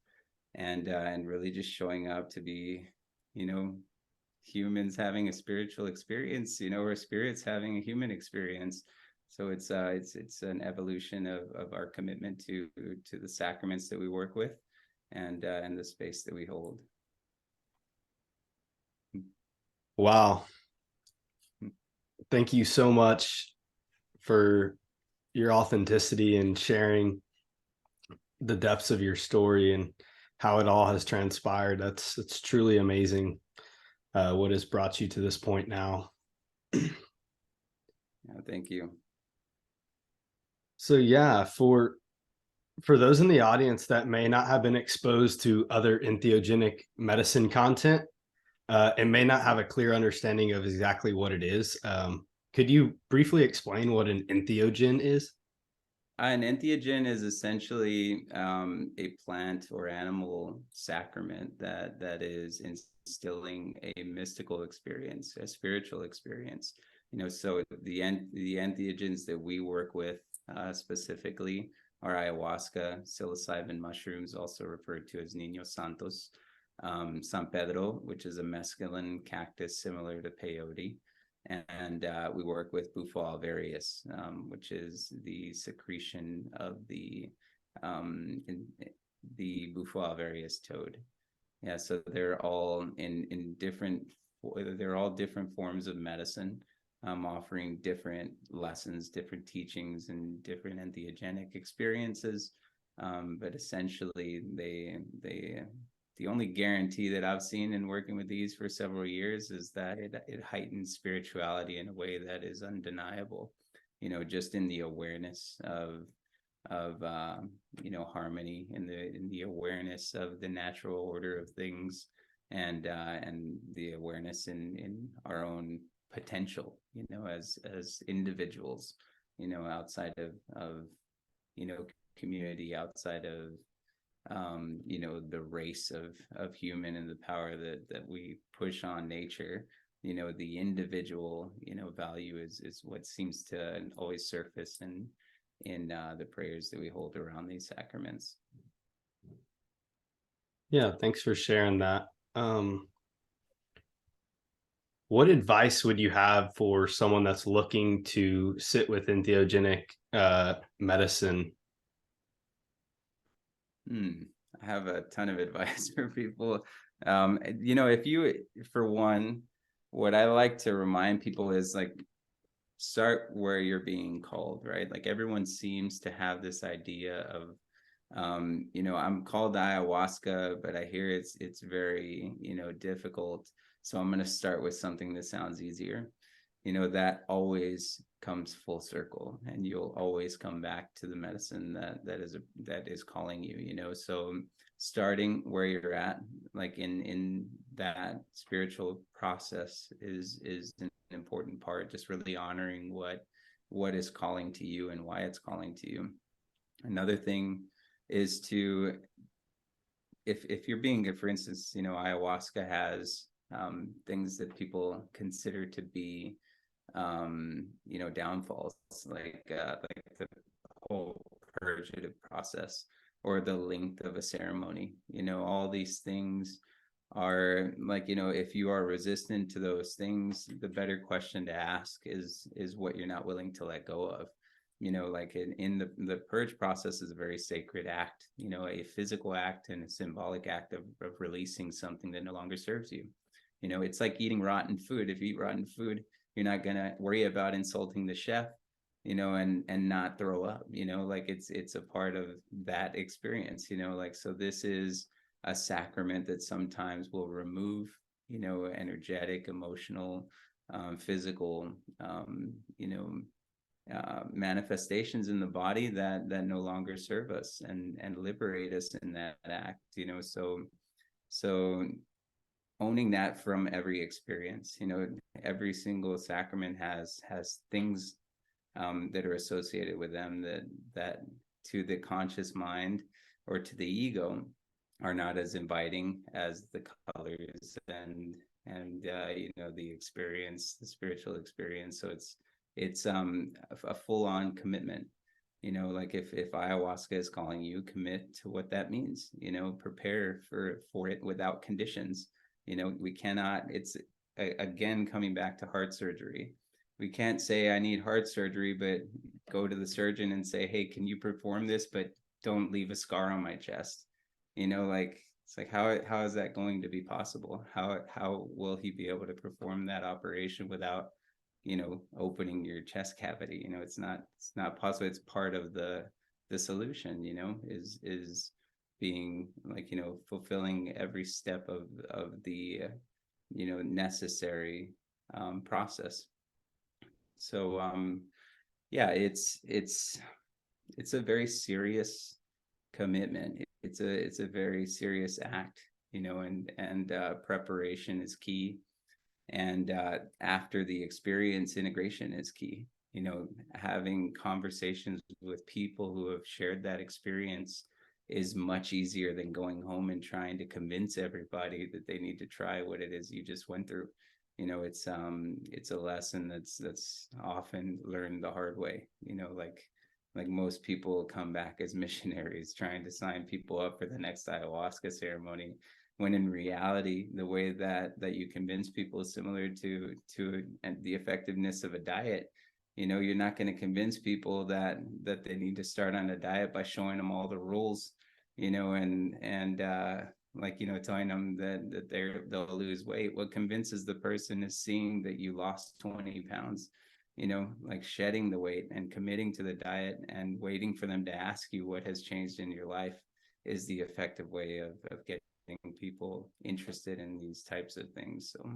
and really just showing up to be, humans having a spiritual experience, or spirits having a human experience. So it's an evolution of our commitment to the sacraments that we work with, and the space that we hold. Wow. Thank you so much for your authenticity and sharing the depths of your story and how it all has transpired. It's truly amazing what has brought you to this point now. Yeah, thank you. So yeah, for those in the audience that may not have been exposed to other entheogenic medicine content, and may not have a clear understanding of exactly what it is, could you briefly explain what an entheogen is? An entheogen is essentially a plant or animal sacrament that is instilling a mystical experience, a spiritual experience. So the entheogens that we work with specifically are ayahuasca, psilocybin mushrooms, also referred to as Niños Santos, San Pedro, which is a mescaline cactus similar to peyote. And we work with Bufo alvarius, which is the secretion of the Bufo alvarius toad. Yeah, so they're all they're all different forms of medicine, offering different lessons, different teachings, and different entheogenic experiences. But essentially, the only guarantee that I've seen in working with these for several years is that it heightens spirituality in a way that is undeniable, just in the awareness of harmony, in the awareness of the natural order of things, and the awareness in our own potential, as individuals, outside of community, outside of the race of human, and the power that we push on nature. The individual value is what seems to always surface in the prayers that we hold around these sacraments. Yeah, thanks for sharing that. What advice would you have for someone that's looking to sit with entheogenic medicine? I have a ton of advice for people. For one, what I like to remind people is, like, start where you're being called, right? Like, everyone seems to have this idea of, I'm called to ayahuasca, but I hear it's very, difficult. So I'm going to start with something that sounds easier. That always comes full circle, and you'll always come back to the medicine that is calling you. So starting where you're at, like in that spiritual process, is an important part. Just really honoring what is calling to you and why it's calling to you. Another thing is to, if you're being, for instance, ayahuasca has things that people consider to be downfalls, like the whole purgative process, or the length of a ceremony. All these things are like, if you are resistant to those things, the better question to ask is what you're not willing to let go of. Like in the purge process is a very sacred act, a physical act and a symbolic act of releasing something that no longer serves you. It's like eating rotten food. If you eat rotten food, you're not going to worry about insulting the chef, and not throw up, like it's a part of that experience, like, so this is a sacrament that sometimes will remove, energetic, emotional, physical, manifestations in the body that no longer serve us, and liberate us in that act, so owning that from every experience, every single sacrament has things that are associated with them that to the conscious mind or to the ego are not as inviting as the colors and the experience, the spiritual experience. So it's a full-on commitment. Like if ayahuasca is calling you, commit to what that means. Prepare for it without conditions. We cannot. It's again coming back to heart surgery. We can't say I need heart surgery, but go to the surgeon and say, hey, can you perform this, but don't leave a scar on my chest. Like it's like how is that going to be possible? How will he be able to perform that operation without opening your chest cavity? It's not possible. It's part of the solution, is being like, fulfilling every step of the necessary process. So yeah, it's a very serious commitment. It's a very serious act, and preparation is key. And after the experience, integration is key. Having conversations with people who have shared that experience is much easier than going home and trying to convince everybody that they need to try what it is you just went through. It's a lesson that's often learned the hard way. Like most people come back as missionaries trying to sign people up for the next ayahuasca ceremony, when in reality the way that you convince people is similar to the effectiveness of a diet. You're not going to convince people that they need to start on a diet by showing them all the rules, and telling them that they'll lose weight. What convinces the person is seeing that you lost 20 pounds, like shedding the weight and committing to the diet and waiting for them to ask you what has changed in your life is the effective way of getting people interested in these types of things. So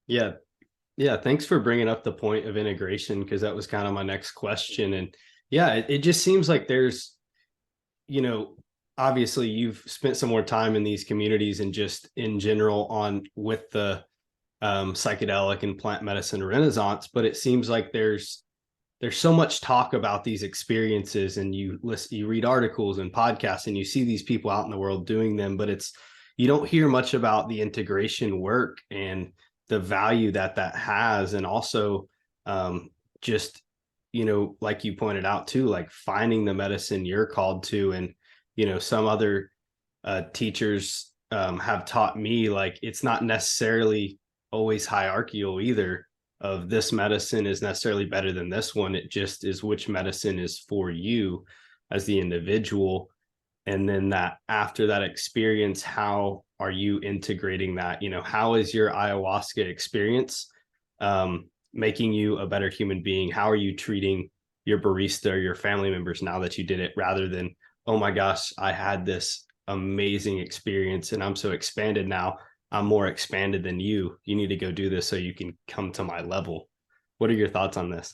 yeah, thanks for bringing up the point of integration, because that was kind of my next question. And yeah, it just seems like there's, obviously you've spent some more time in these communities and just in general with the psychedelic and plant medicine renaissance, but it seems like there's so much talk about these experiences, and you read articles and podcasts and you see these people out in the world doing them, but you don't hear much about the integration work and the value that has. And also just, like you pointed out too, like finding the medicine you're called to. And, some other teachers have taught me, like, it's not necessarily always hierarchical either, of this medicine is necessarily better than this one. It just is which medicine is for you as the individual. And then that after that experience, how are you integrating that? How is your ayahuasca experience making you a better human being? How are you treating your barista or your family members now that you did it, rather than, oh my gosh, I had this amazing experience and I'm so expanded now. I'm more expanded than you. You need to go do this so you can come to my level. What are your thoughts on this?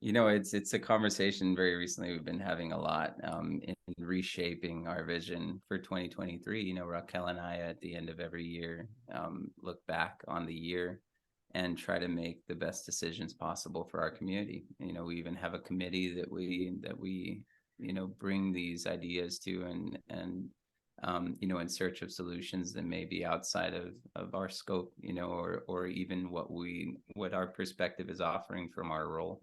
It's a conversation very recently we've been having a lot in reshaping our vision for 2023. Raquel and I, at the end of every year, look back on the year and try to make the best decisions possible for our community. We even have a committee that we bring these ideas to, and in search of solutions that may be outside of our scope, or even what our perspective is offering from our role.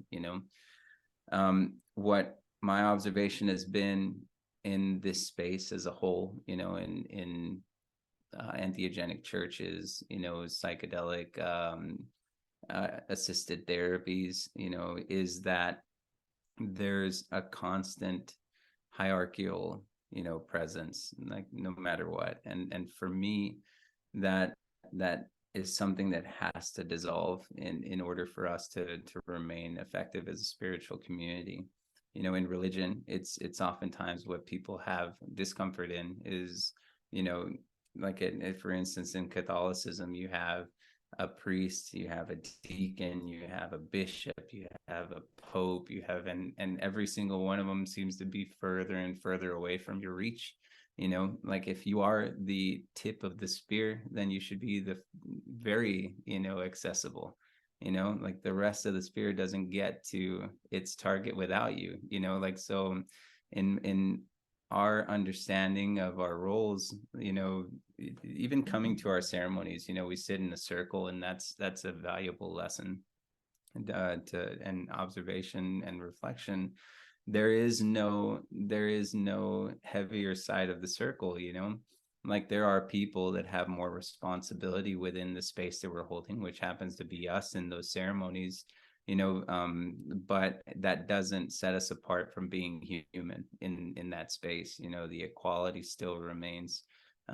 What my observation has been in this space as a whole, in entheogenic churches, psychedelic assisted therapies, is that there's a constant hierarchical, presence, like no matter what. And for me, that is something that has to dissolve in order for us to remain effective as a spiritual community. In religion, it's oftentimes what people have discomfort in is, like for instance, in Catholicism, you have a priest, you have a deacon, you have a bishop, you have a pope, you have, and every single one of them seems to be further and further away from your reach. Like if you are the tip of the spear, then you should be the very, accessible. Like the rest of the spear doesn't get to its target without you. Like so in our understanding of our roles, even coming to our ceremonies, we sit in a circle, and that's a valuable lesson and observation and reflection. There is no heavier side of the circle. Like there are people that have more responsibility within the space that we're holding, which happens to be us in those ceremonies, but that doesn't set us apart from being human in that space. The equality still remains.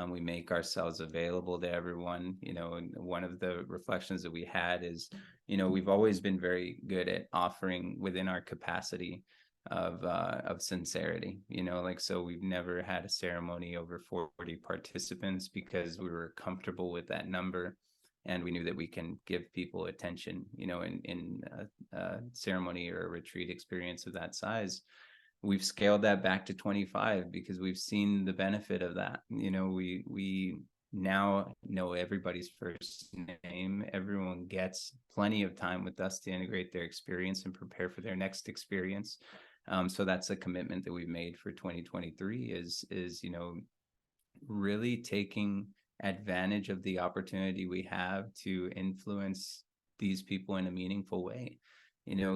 We make ourselves available to everyone. And one of the reflections that we had is, we've always been very good at offering within our capacity of sincerity. Like, so we've never had a ceremony over 40 participants because we were comfortable with that number, and we knew that we can give people attention. In a ceremony or a retreat experience of that size, we've scaled that back to 25 because we've seen the benefit of that. We now know everybody's first name. Everyone gets plenty of time with us to integrate their experience and prepare for their next experience. So that's a commitment that we've made for 2023 is really taking advantage of the opportunity we have to influence these people in a meaningful way,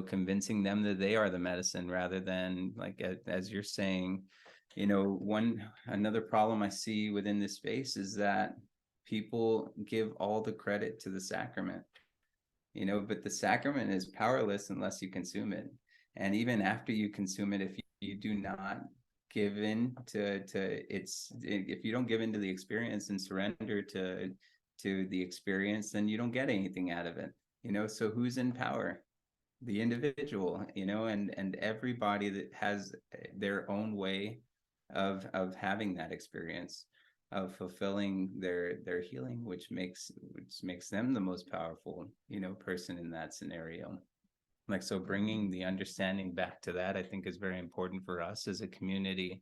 convincing them that they are the medicine rather than, like, as you're saying, another problem I see within this space is that people give all the credit to the sacrament, but the sacrament is powerless unless you consume it. And even after you consume it, if you do not give in to its, if you don't give into the experience and surrender to the experience, then you don't get anything out of it. So who's in power? The individual, and everybody that has their own way of having that experience, of fulfilling their healing, which makes them the most powerful, person in that scenario. Like, so bringing the understanding back to that, I think, is very important for us as a community.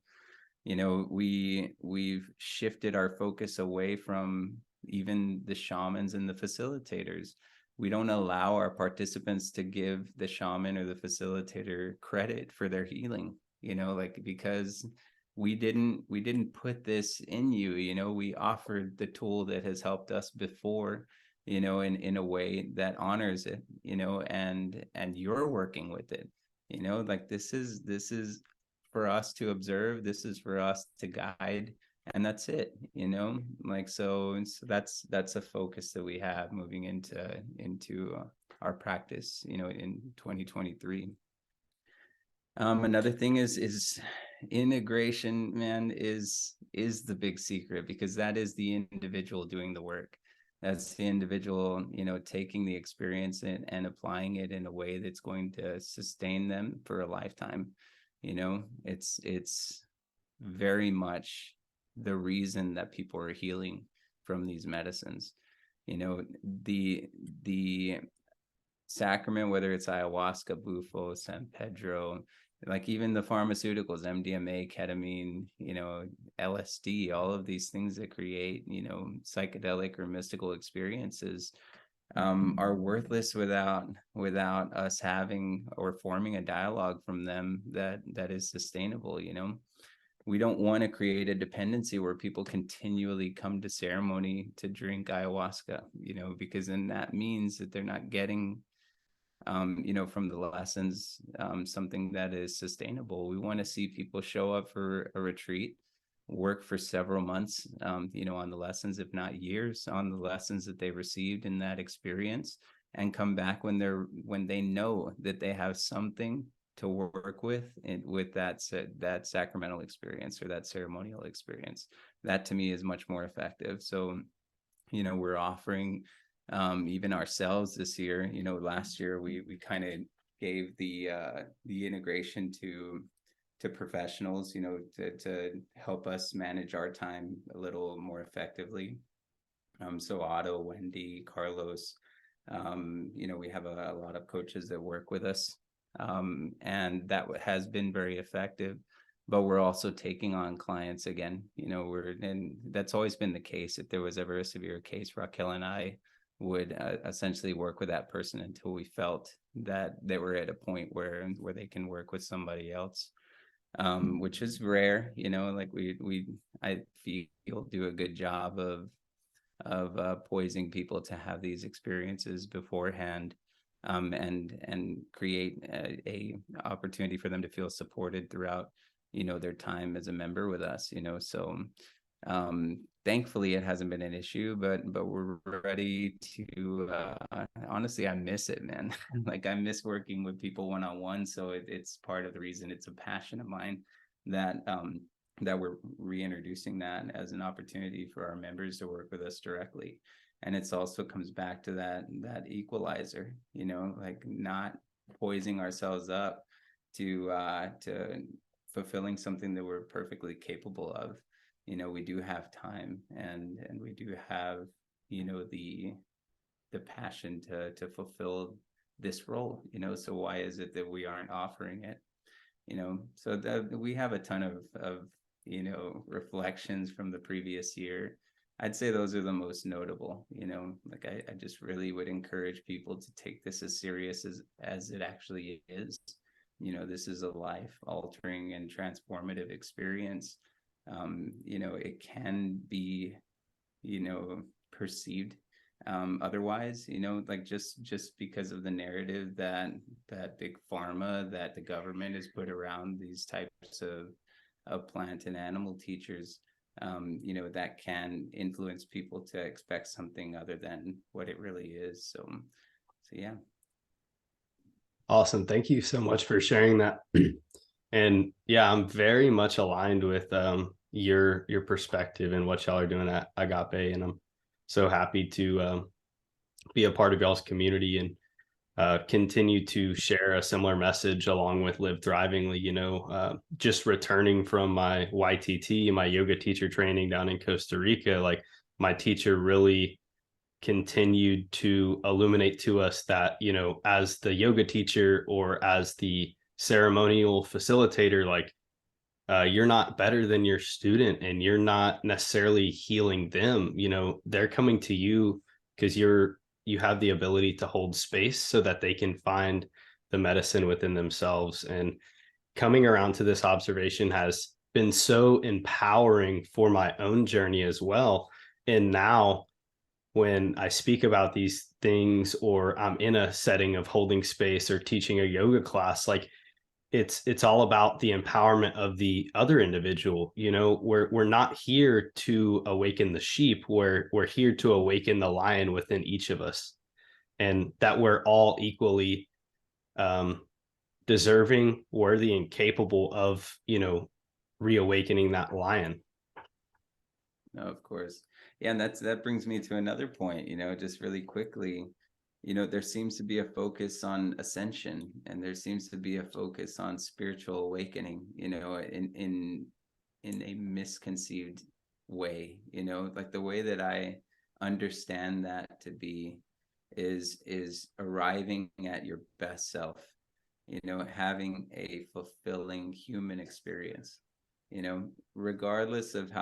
We've shifted our focus away from even the shamans and the facilitators. We don't allow our participants to give the shaman or the facilitator credit for their healing, like, because we didn't put this in you. We offered the tool that has helped us before, in a way that honors it, and you're working with it, like this is for us to observe, this is for us to guide, and that's it, like, so that's a focus that we have moving into our practice, in 2023. Another thing is integration, man, is the big secret, because that is the individual doing the work. That's the individual, taking the experience and applying it in a way that's going to sustain them for a lifetime. It's very much the reason that people are healing from these medicines. The sacrament, whether it's ayahuasca, bufo, San Pedro, like even the pharmaceuticals, MDMA, ketamine, LSD, all of these things that create, psychedelic or mystical experiences, are worthless without us having or forming a dialogue from them that is sustainable. We don't want to create a dependency where people continually come to ceremony to drink ayahuasca, because then that means that they're not getting from the lessons, something that is sustainable. We want to see people show up for a retreat work for several months, on the lessons, if not years, on the lessons that they received in that experience, and come back when they know that they have something to work with, and with that sacramental experience or that ceremonial experience. That to me is much more effective. So, we're offering even ourselves this year. Last year we kind of gave the integration to professionals, to help us manage our time a little more effectively. So Otto, Wendy, Carlos, we have a lot of coaches that work with us, and that has been very effective. But we're also taking on clients again. And that's always been the case. If there was ever a severe case, Raquel and I would essentially work with that person until we felt that they were at a point where they can work with somebody else, which is rare. Like I feel do a good job of poising people to have these experiences beforehand, and create a opportunity for them to feel supported throughout their time as a member with us. So thankfully it hasn't been an issue, but we're ready to honestly, I miss it, man. Like, I miss working with people one-on-one. So it's part of the reason it's a passion of mine that we're reintroducing that as an opportunity for our members to work with us directly. And it's also comes back to that equalizer, like not poising ourselves up to fulfilling something that we're perfectly capable of. We do have time, and we do have the passion to fulfill this role. So why is it that we aren't offering it? So that we have a ton of reflections from the previous year. I'd say those are the most notable. Like I just really would encourage people to take this as serious as it actually is. This is a life altering and transformative experience. It can be perceived otherwise, like just because of the narrative that big pharma, that the government has put around these types of plant and animal teachers, that can influence people to expect something other than what it really is. So yeah. Awesome. Thank you so much for sharing that. And yeah, I'm very much aligned with your perspective and what y'all are doing at Agape, and I'm so happy to be a part of y'all's community and continue to share a similar message along with Live Thrivingly. Just returning from my YTT, my yoga teacher training down in Costa Rica, like my teacher really continued to illuminate to us that, as the yoga teacher or as the ceremonial facilitator, like you're not better than your student, and you're not necessarily healing them. They're coming to you because you have the ability to hold space so that they can find the medicine within themselves. And coming around to this observation has been so empowering for my own journey as well. And now when I speak about these things, or I'm in a setting of holding space or teaching a yoga class, like it's all about the empowerment of the other individual. We're not here to awaken the sheep. We're here to awaken the lion within each of us, and that we're all equally deserving, worthy, and capable of reawakening that lion. No, of course. Yeah, and that brings me to another point, just really quickly. There seems to be a focus on ascension, and there seems to be a focus on spiritual awakening, in a misconceived way. Like the way that I understand that to be is arriving at your best self, having a fulfilling human experience. Regardless of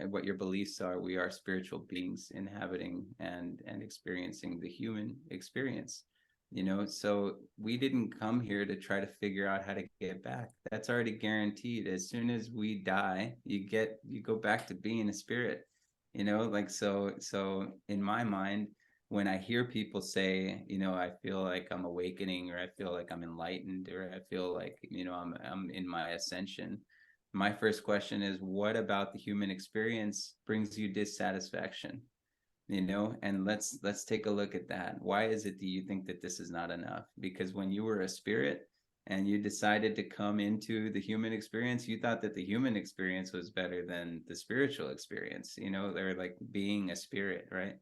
what your beliefs are, we are spiritual beings inhabiting and experiencing the human experience. So we didn't come here to try to figure out how to get back. That's already guaranteed. As soon as we die, you go back to being a spirit. Like so in my mind, when I hear people say, I feel like I'm awakening, or I feel like I'm enlightened, or I feel like I'm in my ascension, my first question is, what about the human experience brings you dissatisfaction? And let's take a look at that. Why is it that you think that this is not enough? Because when you were a spirit and you decided to come into the human experience, you thought that the human experience was better than the spiritual experience. They're like being a spirit, right?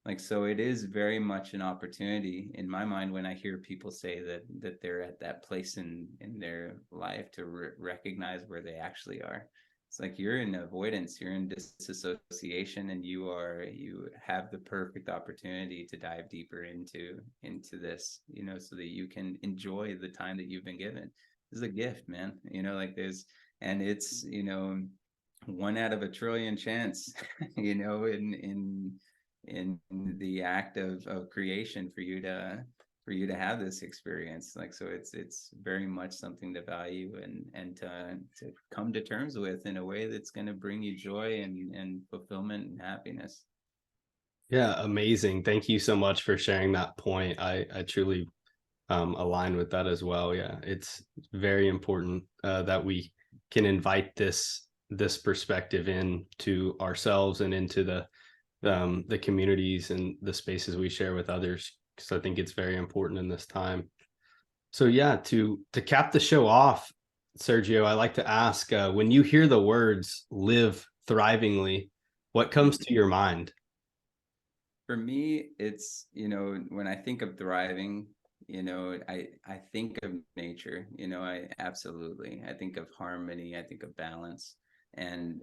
Like, so it is very much an opportunity in my mind when I hear people say that they're at that place in their life to recognize where they actually are. It's like you're in avoidance, you're in disassociation, and you have the perfect opportunity to dive deeper into this, so that you can enjoy the time that you've been given. This is a gift, man. And it's, 1 out of a trillion chance, in the act of creation for you to have this experience. Like, so it's very much something to value and to come to terms with in a way that's going to bring you joy and fulfillment and happiness. Yeah, amazing. Thank you so much for sharing that point. I truly align with that as well. Yeah, it's very important that we can invite this perspective into ourselves and into the communities and the spaces we share with others, because I think it's very important in this time. So yeah, to cap the show off, Sergio, I like to ask, when you hear the words "live thrivingly," what comes to your mind? For me, it's, when I think of thriving, I think of nature. I think of harmony, I think of balance, and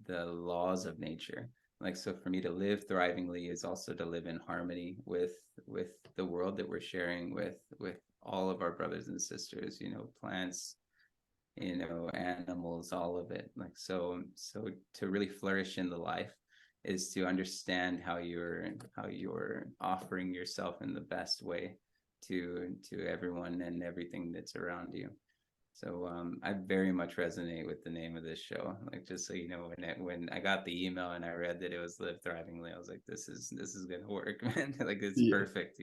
the laws of nature. Like, so for me, to live thrivingly is also to live in harmony with the world that we're sharing with all of our brothers and sisters, plants, animals, all of it. Like, so to really flourish in the life is to understand how you're offering yourself in the best way to everyone and everything that's around you. So I very much resonate with the name of this show. Like, just so you know, when I got the email and I read that it was Live Thrivingly, I was like, this is gonna work, man. Like, it's perfect,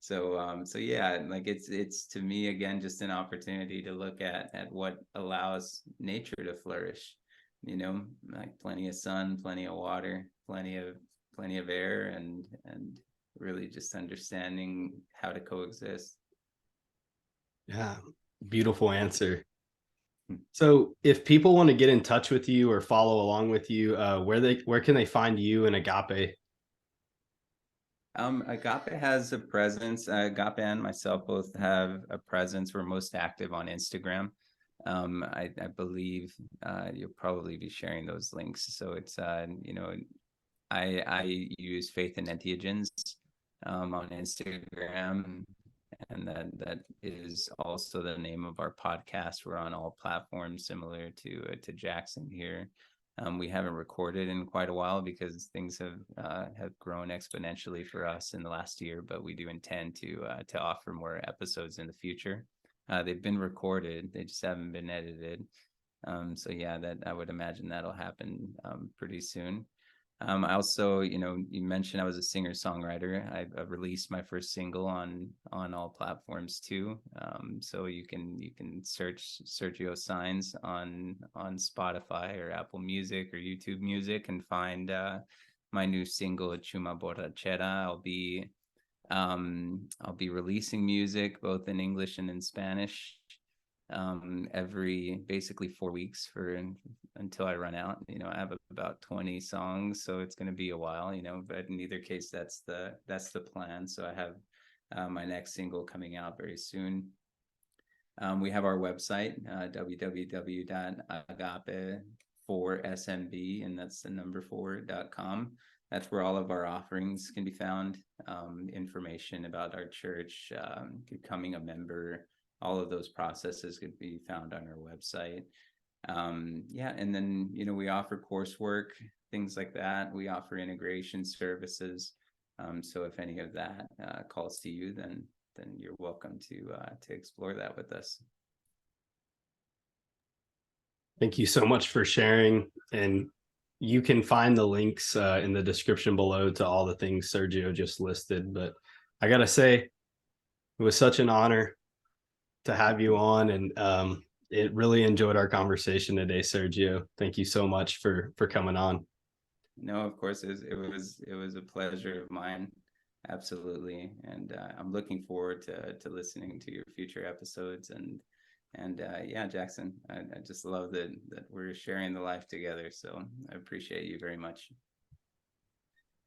So yeah, like it's to me, again, just an opportunity to look at what allows nature to flourish. Like plenty of sun, plenty of water, plenty of air, and really just understanding how to coexist. Yeah, beautiful answer. So if people want to get in touch with you or follow along with you, where can they find you and Agape? Agape has a presence. Agape and myself both have a presence. We're most active on Instagram. I believe you'll probably be sharing those links. So it's I use Faith and Entheogens on Instagram, and that is also the name of our podcast. We're on all platforms, similar to Jackson here. We haven't recorded in quite a while because things have grown exponentially for us in the last year, but we do intend to offer more episodes in the future. They've been recorded, they just haven't been edited. So yeah, that I would imagine that'll happen pretty soon. I also, you mentioned I was a singer-songwriter. I've released my first single on all platforms too. So you can search Sergio Saenz on Spotify or Apple Music or YouTube Music and find my new single Chuma Borrachera. I'll be releasing music both in English and in Spanish every basically 4 weeks until I run out. I have about 20 songs, so it's going to be a while, but in either case, that's the plan. So I have my next single coming out very soon. We have our website, www.agape4smb, and that's the number 4.com. That's where all of our offerings can be found. Information about our church, becoming a member, all of those processes could be found on our website. And then, we offer coursework, things like that. We offer integration services. So if any of that calls to you, then you're welcome to explore that with us. Thank you so much for sharing. And you can find the links in the description below to all the things Sergio just listed. But I got to say, it was such an honor to have you on. And it really enjoyed our conversation today, Sergio. Thank you so much for coming on. No, of course, it was a pleasure of mine. Absolutely. And I'm looking forward to listening to your future episodes. And yeah, Jackson, I just love that we're sharing the life together. So I appreciate you very much.